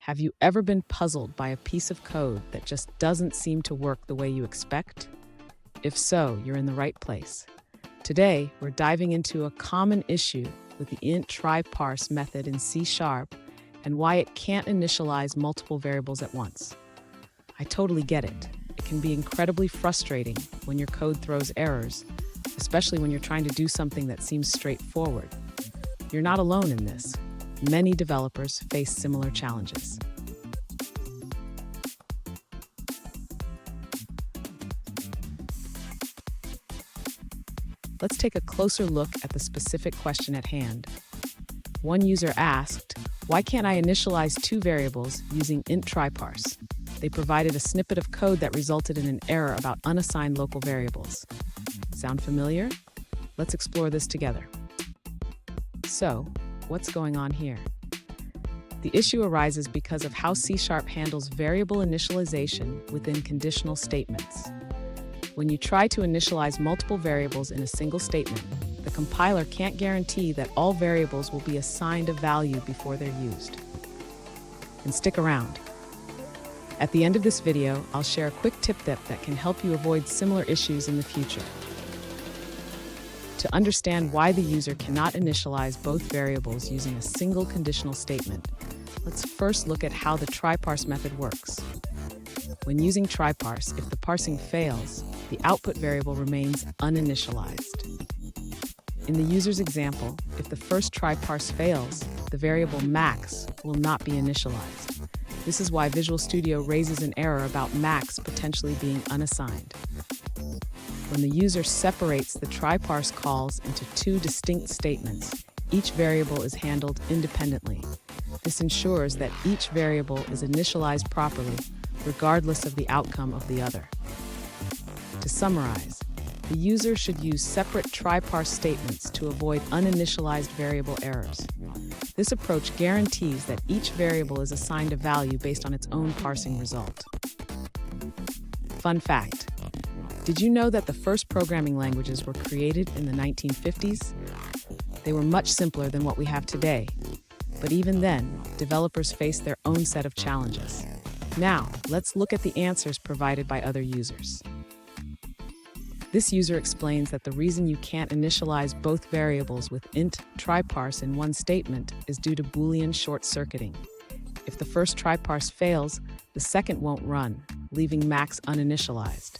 Have you ever been puzzled by a piece of code that just doesn't seem to work the way you expect? If so, you're in the right place. Today, we're diving into a common issue with the int.TryParse method in C# and why it can't initialize multiple variables at once. I totally get it. It can be incredibly frustrating when your code throws errors, especially when you're trying to do something that seems straightforward. You're not alone in this. Many developers face similar challenges. Let's take a closer look at the specific question at hand. One user asked, "Why can't I initialize two variables using int.TryParse?" They provided a snippet of code that resulted in an error about unassigned local variables. Sound familiar? Let's explore this together. So, what's going on here? The issue arises because of how C# handles variable initialization within conditional statements. When you try to initialize multiple variables in a single statement, the compiler can't guarantee that all variables will be assigned a value before they're used. And stick around. At the end of this video, I'll share a quick tip that can help you avoid similar issues in the future. To understand why the user cannot initialize both variables using a single conditional statement, let's first look at how the TryParse method works. When using TryParse, if the parsing fails, the output variable remains uninitialized. In the user's example, if the first TryParse fails, the variable max will not be initialized. This is why Visual Studio raises an error about max potentially being unassigned. When the user separates the TryParse calls into two distinct statements, each variable is handled independently. This ensures that each variable is initialized properly, regardless of the outcome of the other. To summarize, the user should use separate TryParse statements to avoid uninitialized variable errors. This approach guarantees that each variable is assigned a value based on its own parsing result. Fun fact: did you know that the first programming languages were created in the 1950s? They were much simpler than what we have today. But even then, developers faced their own set of challenges. Now, let's look at the answers provided by other users. This user explains that the reason you can't initialize both variables with int.TryParse in one statement is due to Boolean short-circuiting. If the first TryParse fails, the second won't run, leaving max uninitialized.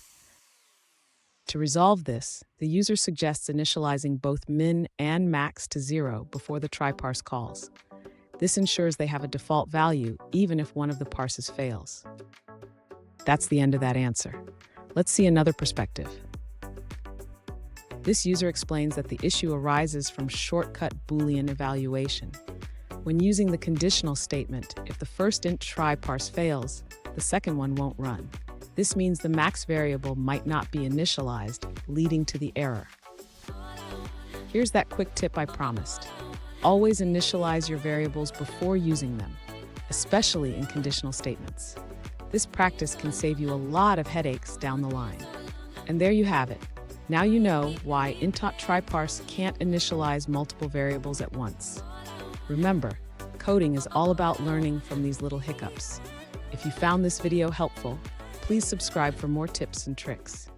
To resolve this, the user suggests initializing both min and max to 0 before the TryParse calls. This ensures they have a default value even if one of the parses fails. That's the end of that answer. Let's see another perspective. This user explains that the issue arises from shortcut Boolean evaluation. When using the conditional statement, if the first int.TryParse fails, the second one won't run. This means the max variable might not be initialized, leading to the error. Here's that quick tip I promised. Always initialize your variables before using them, especially in conditional statements. This practice can save you a lot of headaches down the line. And there you have it. Now you know why int.TryParse can't initialize multiple variables at once. Remember, coding is all about learning from these little hiccups. If you found this video helpful, please subscribe for more tips and tricks.